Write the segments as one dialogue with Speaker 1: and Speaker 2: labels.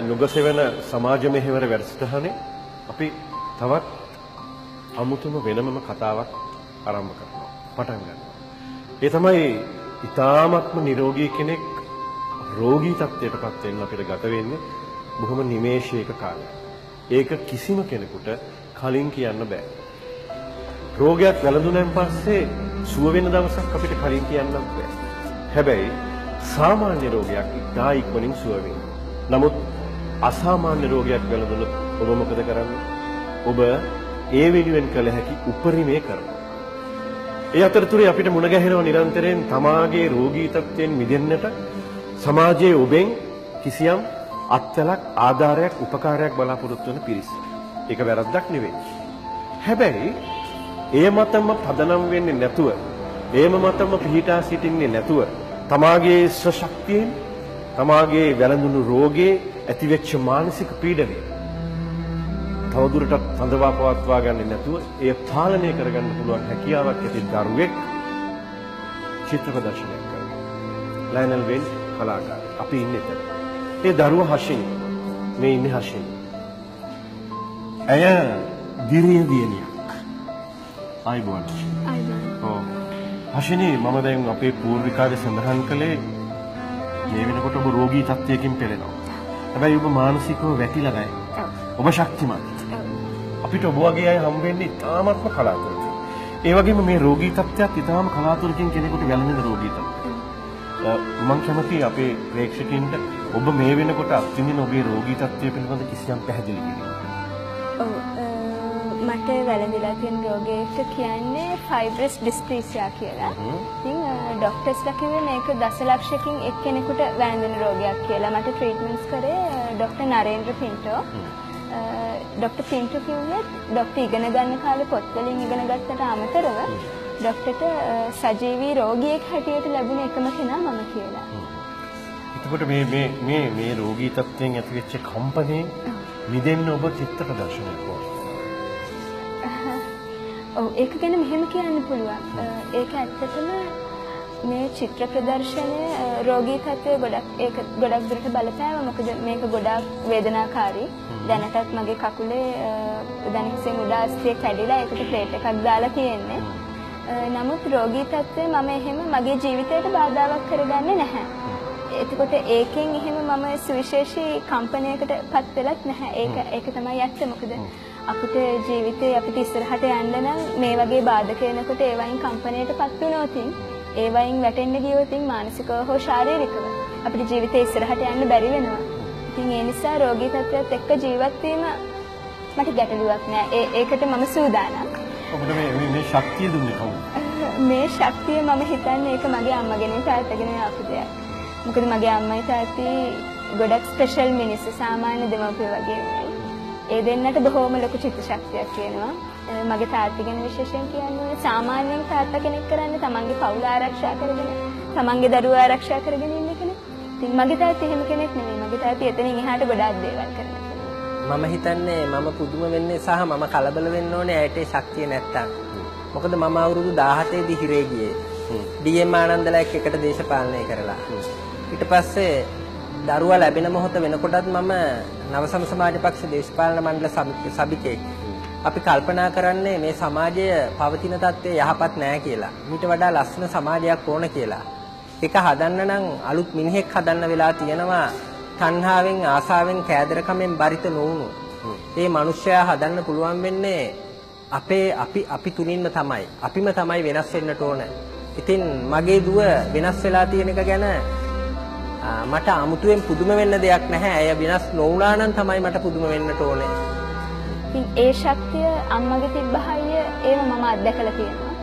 Speaker 1: නුගසෙවන සමාජ මෙහෙවර වැඩසටහනේ අපි තවත් අමුතුම වෙනමම කතාවක් ආරම්භ කරනවා. පටන් ගන්නවා. ඒ තමයි ඊ타ත්ම නිරෝගී කෙනෙක් රෝගී තත්ත්වයටපත් වෙන්න අපිට ගත වෙන්නේ බොහොම නිමේෂයක කාලයක්. ඒක කිසිම කෙනෙකුට කලින් කියන්න බෑ. රෝගයක් වැළඳුනන් පස්සේ සුව වෙන දවසක් අපිට කලින් කියන්නත් බෑ. හැබැයි සාමාන්‍ය රෝගයක් ඉතා ඉක්මනින් සුව වෙනවා. නමුත් අසාමාන්‍ය රෝගයක් වැළඳුනොත් ඔබ මොකද කරන්නේ? ඔබ ඒ වෙනුවෙන් කළ හැකි උපරිමය කරනවා. ඒ අතරතුරේ අපිට මුණ ගැහෙනවා නිරන්තරයෙන් තමාගේ රෝගී තත්ත්වයෙන් මිදෙන්නට සමාජයේ ඔබෙන් කිසියම් අත්ලක් ආධාරයක් උපකාරයක් බලාපොරොත්තු වෙන පිරිස. ඒක වැරද්දක් නෙවෙයි. හැබැයි ඒ මතම පදනම් වෙන්නේ නැතුව, ඒම මතම පිහිටා සිටින්නේ නැතුව තමාගේ ශක්තියෙන් තමාගේ වැළඳුණු රෝගේ ඇතිවෙච්ච මානසික පීඩනය තවදුරටත් හඳවා පවත්වා ගන්නේ නැතුව එය පාලනය කරගන්න පුළුවන් හැකියාවක් ඇති දරුවෙක් චිත්‍ර ප්‍රදර්ශනයක් කරනවා. ලයනල් වෙන් කලාකාරය. අපි ඉන්නේ එතන. ඒ දරුවා හෂිනි. මේ ඉන්නේ හෂිනි. ඇය දිරිය දියණියක්. ආයිබෝන්. ඔව්. හෂිනි මම දැන් අපේ පූර්විකාවේ සඳහන් කළේ මේ වෙනකොට ඔබ රෝගී තත්ත්වයකින් පෙළෙනවා. හැබැයි ඔබ මානසිකව වැටිලා නැහැ. ඔබ ශක්තිමත්. අපිට ඔබ වගේ අය හම් වෙන්නේ ඉතාමත්ම කලාතුරකින්. ඒ වගේම මේ රෝගී තත්ත්වයක් ඉතාම කලාතුරකින් කෙනෙකුට වැළඳෙන රෝගී තත්ත්වයක්. මම කැමතියි අපේ ප්‍රේක්ෂකයන්ට ඔබ මේ වෙනකොට අත්විඳින ඔබේ රෝගී තත්ත්වය පිළිබඳ කිසියම් පැහැදිලි කිරීමක්.
Speaker 2: ඔව් මට වැළඳිලා තියෙන රෝගයට කියන්නේ ෆයිබ්‍රස් ඩිස්ප්ලීසියා කියලා. ඉතින් ડોක්ටර්ස්ලා කිව්වේ මේක දසලක්ෂයකින් එක්කෙනෙකුට වැළඳෙන රෝගයක් කියලා. මට ට්‍රීට්මන්ට්ස් කරේ ડોක්ටර් නරේන්ද්‍ර පින්ටෝ. ડોක්ටර් පින්ටෝ කිව්වේ ડોක්ටර් ඉගෙන ගන්න කාලේ පොත්වලින් ඉගෙන ගත්තට අමතරව ડોක්ටර්ට සජීවී රෝගියෙක් හැටියට ලැබුණ එකම කෙනා මම කියලා.
Speaker 1: එතකොට මේ රෝගී තත්ත්වයෙන් ඇතිවෙච්ච කම්පණයෙන් මිදෙන්න ඔබ චිත්‍ර ප්‍රදර්ශනයක් කරනවා.
Speaker 2: ඔව් ඒක ගැන මෙහෙම කියන්න පුළුවන්. ඒක ඇත්තටම මේ චිත්‍ර ප්‍රදර්ශනය රෝගී තත්ත්වය ගොඩක් දුරට බලපෑවා. මොකද මේක ගොඩාක් වේදනාකාරී. දැනටත් මගේ කකුලේ උදැනිකසෙන් උඩ අස්තිය කැඩිලා ඒකට ප්ලේට් එකක් දාලා තියෙන්නේ. නමුත් රෝගී තත්ත්වය මම එහෙම මගේ ජීවිතයට බාධාවක් කරගන්නේ නැහැ. එතකොට ඒකෙන් එහෙම මම සුවිශේෂී කම්පනයකටපත් වෙලත් නැහැ. ඒක තමයි ඇත්ත. මොකද අපිට ජීවිතේ අපිට ඉස්සරහට යන්න නම් මේ වගේ බාධක එනකොට ඒවයින් කම්පනයටපත් වුණොත් ඒ වයින් වැටෙන්න ගියොත් මානසිකව හෝ ශාරීරිකව අපිට ජීවිතේ ඉස්සරහට යන්න බැරි වෙනවා. ඉතින් ඒ නිසා රෝගී තත්ත්වයක් එක්ක ජීවත් වීම මට ගැටලුවක් නෑ. ඒකට මම සූදානම්.
Speaker 1: ඔබට මේ ශක්තිය දුන්නේ කවුද?
Speaker 2: මේ ශක්තිය මම හිතන්නේ ඒක මගේ අම්මගෙන් තාත්තගෙන් ආපු දෙයක්. මොකද මගේ අම්මයි තාත්තී ගොඩක් ස්පෙෂල් මිනිස්සු, සාමාන්‍ය දෙමව්පියෝ වගේ නෙවෙයි. ඒ දෙන්නට බොහෝම ලොකු චිත්ත ශක්තියක් තියෙනවා. මගේ තාත්තා ගැන විශේෂයෙන් කියන්න ඕනේ සාමාන්‍යයෙන් තාත්තා කෙනෙක් කරන්නේ තමන්ගේ පවුල ආරක්ෂා කරගෙන, තමන්ගේ දරුවෝ ආරක්ෂා කරගෙන ඉන්න කෙනෙක්. ඉතින් මගේ තාත්තා එහෙම කෙනෙක් නෙමෙයි. මගේ තාත්තා එතනින් එහාට ගොඩාක් දේවල් කරන කෙනෙක්.
Speaker 3: මම හිතන්නේ මම පුදුම වෙන්නේ සහ මම කලබල වෙන්න ඕනේ ඇයට ශක්තිය නැත්තම්. මොකද මම අවුරුදු 17 දී හිරේ ගියේ. ඩී.එම්. ආනන්දලා එකට දේශපාලනය කරලා. ඊට පස්සේ දරුවා ලැබෙන මොහොත වෙනකොටත් මම නවසම සමාජ පක්ෂ දේශපාලන මණ්ඩල සභිකයෙක්. අපි කල්පනා කරන්නේ මේ සමාජය පවතින තත්ත්වය යහපත් නෑ කියලා. ඊට වඩා ලස්සන සමාජයක් ඕන කියලා. ඒක හදන්න නම් අලුත් මිනිහෙක් හදන්න වෙලා තියෙනවා. තණ්හාවෙන් ආසාවෙන් කෑදරකමෙන් බරිත නොවුණු. මේ මිනිස්සයා හදන්න පුළුවන් වෙන්නේ අපි තුලින්ම තමයි. අපිම තමයි වෙනස් වෙන්නට ඕන. ඉතින් මගේ දුව වෙනස් වෙලා තියෙන එක ගැන මට අමුතුවෙන් පුදුම වෙන්න දෙයක් නැහැ. ඇය වෙනස් නොවුණා නම් තමයි මට පුදුම වෙන්නට ඕනේ.
Speaker 2: ඉතින් ඒ ශක්තිය අම්මගේ තිබ්බහයිය ඒව මම අත්දැකලා තියෙනවා.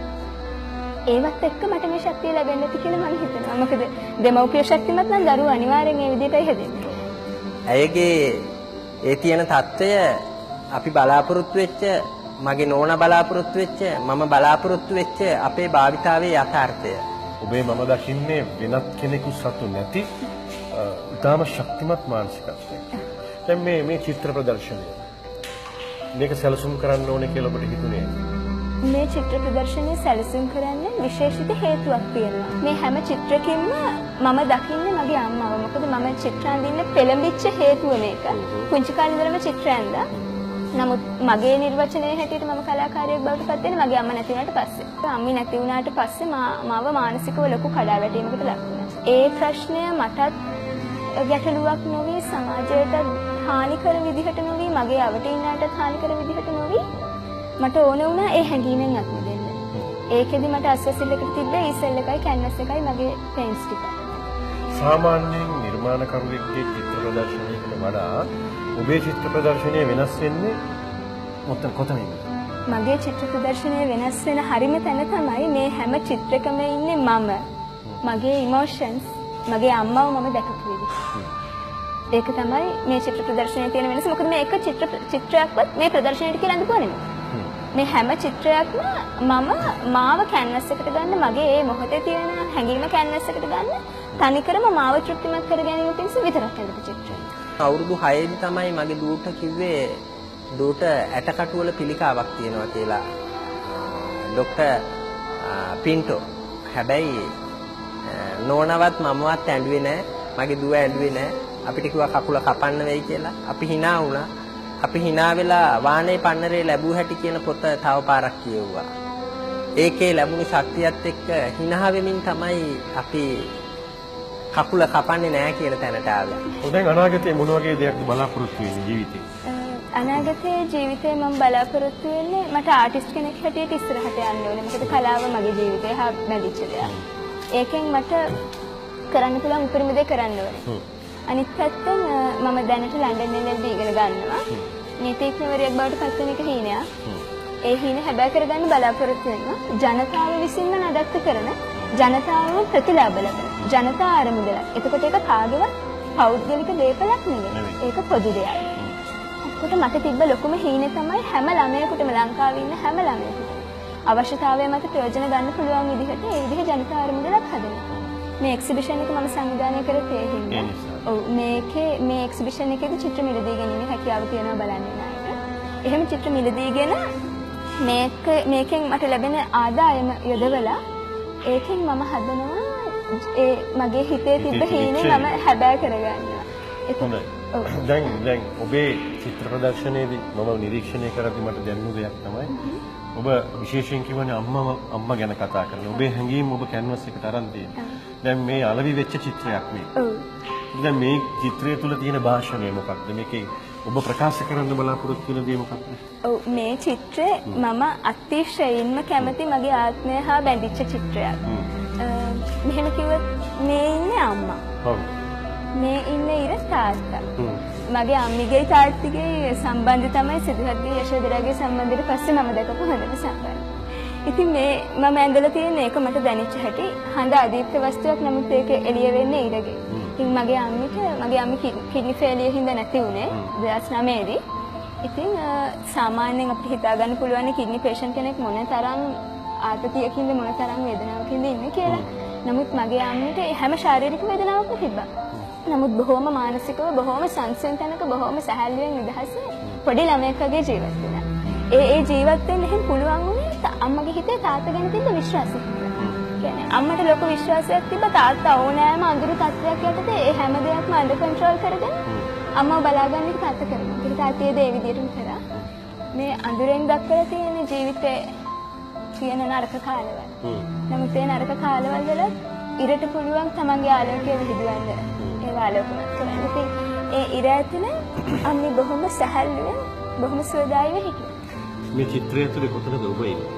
Speaker 2: ඒවත් එක්ක මට මේ ශක්තිය ලැබෙන්න ඇති කියලා මම හිතනවා. මොකද දෙමව්පිය ශක්තිමත් නම් දරුවා අනිවාර්යෙන් ඒ විදිහටයි හැදෙන්නේ.
Speaker 3: ඇයගේ ඒ තියෙන தত্ত্বය අපි බලාපොරොත්තු වෙච්ච, මගේ නෝනා බලාපොරොත්තු වෙච්ච, මම බලාපොරොත්තු වෙච්ච අපේ භාවිතාවේ යථාර්ථය.
Speaker 1: ඔබේ මම දකින්නේ වෙනත් කෙනෙකු සතු නැති ඉතාම ශක්තිමත් මානසිකත්වයක්. දැන් මේ චිත්‍ර ප්‍රදර්ශනය මේක සැලසුම් කරන්න ඕනේ කියලා ඔබට හිතුනේ?
Speaker 2: මේ චිත්‍ර ප්‍රදර්ශනය සැලසුම් කරන්න විශේෂිත හේතුවක් තියෙනවා. මේ හැම චිත්‍රකින්ම මම දකින්නේ මගේ අම්මව. මොකද මම චිත්‍ර අඳින්න පෙළඹිච්ච හේතුව මේක. පුංචි කාලේ ඉඳලම චිත්‍ර ඇඳලා. නමුත් මගේ නිර්වචනයේ හැටියට මම කලාකාරියෙක් බවට පත් වෙන්නේ මගේ අම්මා නැති වුණාට පස්සේ. අම්මි නැති වුණාට පස්සේ මාව මානසිකව ලොකු කඩාවැටීමකට ලක් වුණා. ඒ ප්‍රශ්නය මටත් ගැටලුවක් නොවේ, සමාජයට හානි කර විදිහට නොවේ, මගේ අවටින්නාට හානි කර විදිහට නොවේ. මට ඕන වුණා ඒ හැඟීමෙන් අත් මිදෙන්න. ඒකෙදි මට අස්වැසිල්ල එකට තිබ්බ ඊසෙල් එකයි කැන්වස් එකයි මගේ පේන්ට්ස් ටික.
Speaker 1: සාමාන්‍යයෙන් නිර්මාණකරුවෙක්ගේ චිත්‍ර ප්‍රදර්ශනයකට වඩා ඔබේ චිත්‍ර ප්‍රදර්ශනය වෙනස් වෙන්නේ කොතනින්ද?
Speaker 2: මගේ චිත්‍ර ප්‍රදර්ශනය වෙනස් වෙන හරිම තැන තමයි මේ හැම චිත්‍රකම ඉන්නේ මම. මගේ ඉමෝෂන්ස්, මගේ අම්මව මම දැකපු විදිහ. ඒක තමයි මේ චිත්‍ර ප්‍රදර්ශනයේ තියෙන වෙනස. මොකද මේ එක චිත්‍රයක්වත් මේ ප්‍රදර්ශනයට කියලා අඳපුවා නෙමෙයි. මේ හැම චිත්‍රයක්ම මම මාව කැන්වස් එකට ගන්න, මගේ ඒ මොහොතේ තියෙන හැඟීම කැන්වස් එකට ගන්න, තනිකරම මාව තෘප්තිමත් කර ගැනීම පිණිස විතරක් හදපු චිත්‍රය.
Speaker 3: අවුරුදු 6 දී තමයි මගේ දුවට කිව්වේ දුවට ඇටකටු වල පිළිකාවක් තියෙනවා කියලා. ડોક્ટર පින්ටෝ. හැබැයි නෝනවත් මමවත් ඇඬුවේ නැහැ. මගේ දුව ඇඬුවේ නැහැ. අපිට කිව්වා කකුල කපන්න වෙයි කියලා. අපි hina වුණා. අපි hina වෙලා වානේ පන්නරේ ලැබුව හැටි කියන පොත තව පාරක් කියවුවා. ඒකේ ලැබුණු ශක්තියත් එක්ක hina වෙමින් තමයි අපි කකුල කපන්නේ නැහැ කියන තැනට ආවේ.
Speaker 1: දැන් අනාගතයේ මොන වගේ දෙයක්ද බලාපොරොත්තු වෙන්නේ ජීවිතේ?
Speaker 2: අනාගතයේ ජීවිතේ මම බලාපොරොත්තු වෙන්නේ මට ආටිස්ට් කෙනෙක් හැටියට ඉස්සරහට යන්න ඕනේ. මොකද කලාව මගේ ජීවිතේ හා බැඳිච්ච දෙයක්. ඒකෙන් මට කරන්න පුළුවන් උපරිම දේ කරන්න ඕනේ. අනිත් පැත්තෙන් මම දැනට ලන්ඩන් LLB ඉගෙන ගන්නවා. නීතිඥවරියක් බවට පත් වෙන එක හීනයක්. ඒ හීන හැබැයි කරගන්න බලාපොරොත්තු වෙනවා. ජනතාව විසින්ම නඩත්තු කරන, ජනතාවම ප්‍රතිලාභ ලබන, ජනතා ආරමුදලක්. එතකොට ඒක කාගේවත් පෞද්ගලික දේපලක් නෙවෙයි. ඒක පොදු දෙයක්. එතකොට මට තිබ්බ ලොකුම හීනේ තමයි හැම ළමයෙකුටම, ලංකාවේ ඉන්න හැම ළමයෙකුටම අවශ්‍යතාවය මත ප්‍රයෝජන ගන්න පුළුවන් විදිහට ඒ විදිහ ජනතා ආරමුදලක් හදනවා. මේ එක්සිබිෂන් එක මම සංවිධානය කරේ ඒ හින්දා. ඔව් මේ එක්සිබිෂන් එකේදී චිත්‍ර මිලදී ගැනීම හැකියාව තියෙනවා බලන්නේ නැහැ. එහෙම චිත්‍ර මිලදීගෙන මේකෙන් මට ලැබෙන ආදායම යොදවලා ඒකෙන් මම හදනවා ඒ මගේ හිතේ තිබ්බ හීනේ මම හැබෑ කරගන්නවා.
Speaker 1: හොඳයි. දැන් ඔබේ චිත්‍ර ප්‍රදර්ශනයේදී මම නිරීක්ෂණය කරද්දී මට දැනුණු දෙයක් තමයි ඔබ විශේෂයෙන් කියවනේ අම්මා ගැන කතා කරන. ඔබේ හැඟීම් ඔබ කැන්වස් එකට අරන් තියෙනවා. දැන් මේ අලවි වෙච්ච චිත්‍රයක් මේ.
Speaker 2: ඔව්.
Speaker 1: දැන් මේ චිත්‍රය තුල තියෙන භාෂණය මොකක්ද? මේකේ ඔබ ප්‍රකාශ කරන්න බලාපොරොත්තු වෙන දේ මොකක්ද?
Speaker 2: ඔව් මේ චිත්‍රය මම අතිශයින්ම කැමති මගේ ආත්මය හා බැඳිච්ච චිත්‍රයක්. මෙහෙම කිව්වොත් මේ ඉන්නේ අම්මා.
Speaker 1: ඔව්.
Speaker 2: මේ ඉන්නේ ඉර තාත්තා. මගේ අම්මිගේ තාත්තිගේ සම්බන්ධය තමයි සිදුහත්ගේ යශෝදරාගේ සම්බන්ධයට පස්සේ මම දැකපු හොඳම සම්බන්ධය. ඉතින් මේ මම ඇඳලා තියෙන එක මට දැනෙච්ච හැටි හඳ අදීප්ත වස්තුවක්, නමුත් ඒක එළිය වෙන්නේ ඉරගේ. ඉතින් මගේ අම්මි කිඩ්නි ෆේලියර් හින්දා නැති වුණේ 2009 දී. ඉතින් සාමාන්‍යයෙන් අපිට හිතා ගන්න පුළුවන් කිඩ්නි පේෂන්ට් කෙනෙක් මොන තරම් ආතතියකින්ද මොන තරම් වේදනාවකින්ද ඉන්නේ කියලා. නමුත් මගේ අම්මිට හැම ශාරීරික වේදනාවක්ම තිබ්බා. නමුත් බොහොම මානසිකව බොහොම සංසුන් තැනක බොහොම සැහැල්ලුවෙන් නිදහසේ පොඩි ළමයෙක් වගේ ජීවත් වෙනවා. ඒ ජීවත් වෙන්න එහෙම පුළුවන් වුණේ අම්මගේ හිතේ තාත්තා ගැන තිබ්බ විශ්වාසය. කියන්නේ අම්මට ලොකු විශ්වාසයක් තිබ්බ තාත්තා ඕනෑම අඳුරු තත්ත්වයක් යටතේ ඒ හැම දෙයක්ම අnder කන්ට්‍රෝල් කරගෙන අම්මව බලාගන්න එක තාත්තා කරනවා. ඒක තාත්තේ ඒ විදිහටම කරා. මේ අඳුරෙන් දක්වලා තියෙන ජීවිතේ කියන නරක කාලවල. නමුත් ඒ නරක කාලවල වල ඉරට පුළුවන් තමන්ගේ ආලෝකය විහිදුවන්න. ඒ ආලෝකමත් කරන්න. ඉතින් ඒ ඉර ඇතුලේ අම්මි බොහොම සැහැල්ලුවෙන් බොහොම සුවදායීව හිටියා.
Speaker 1: මේ චිත්‍රය ඇතුලේ කොතනද ඔබ ඉන්නේ?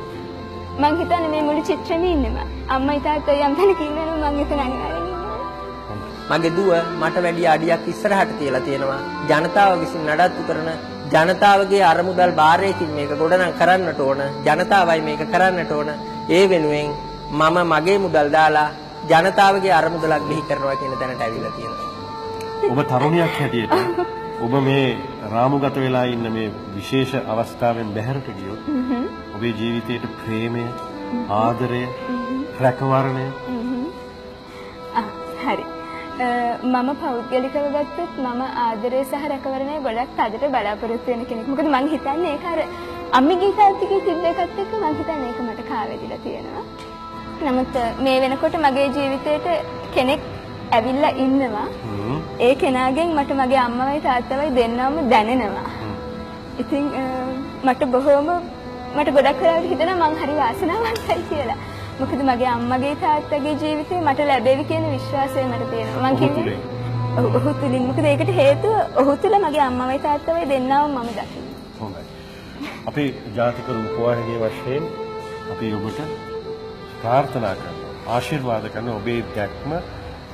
Speaker 2: මං හිතන්නේ මේ මුළු චිත්‍රෙම ඉන්නෙම. අම්මයි තාත්තයි යම් තැනක ඉන්නවා මං එතන අනිවාර්යෙන් ඉන්නවා.
Speaker 3: මගේ දුව මට වැඩි අඩියක් ඉස්සරහට තියලා තියෙනවා. ජනතාව විසින් නඩත්තු කරන ජනතාවගේ අරමුදල් භාරයකින් මේක ගොඩනග කරන්නට ඕන. ජනතාවයි මේක කරන්නට ඕන. ඒ වෙනුවෙන් මම මගේ මුදල් දාලා ජනතාවගේ අරමුදලක් බිහි කරනවා කියන තැනට ඇවිල්ලා තියෙනවා.
Speaker 1: ඔබ තරුණියක් හැටියට ඔබ මේ රාමුගත වෙලා ඉන්න මේ විශේෂ අවස්ථාවෙන් බැහැරට ගියොත් ඔබේ ජීවිතයේ ප්‍රේමය, ආදරය, රැකවරණය
Speaker 2: හරි. මම පෞද්ගලිකව ගත්තොත් මම ආදරය සහ රැකවරණය ගොඩක් තදට බලාපොරොත්තු වෙන කෙනෙක්. මොකද මං හිතන්නේ ඒක අර අම්මිගේ තාත්තිගේ තිබ්බ එකත් එක්ක මම හිතන්නේ ඒක මට කාවැදිලා තියෙනවා. නමුත් මේ වෙනකොට මගේ ජීවිතේට කෙනෙක් ඇවිල්ලා ඉන්නවා. ඒ කෙනාගෙන් මට මගේ අම්මවයි තාත්තවයි දෙන්නවම දැනෙනවා. ඉතින් මට ගොඩක් වෙලාවට හිතෙනවා මං හරි වාසනාවන්තයි කියලා. මොකද මගේ අම්මගේ තාත්තගේ ජීවිතේ මට ලැබෙවි කියන විශ්වාසය මට තියෙනවා. මං කියන්නේ ඔහු තුලින්. මොකද ඒකට හේතුව ඔහු තුල මගේ අම්මවයි තාත්තවයි දෙන්නවම මම දකිනවා.
Speaker 1: හොඳයි. අපි ජාතික රූපවාහිනිය වශයෙන් අපි ඔබට ප්‍රාර්ථනා කරනවා. ආශිර්වාද කරනවා ඔබේ දැක්ම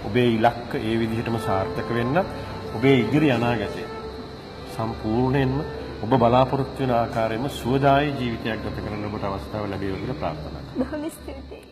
Speaker 1: ඔබේ ඉලක්ක ඒ විදිහටම සාර්ථක වෙන්න ඔබේ ඉදිරි අනාගතය සම්පූර්ණයෙන්ම ඔබ බලාපොරොත්තු වෙන ආකාරයෙන්ම සුවදායී ජීවිතයක් ගත කරන්න ඔබට අවස්ථාව ලැබේවා කියලා ප්‍රාර්ථනා කරනවා.
Speaker 2: බොහොම ස්තුතියි.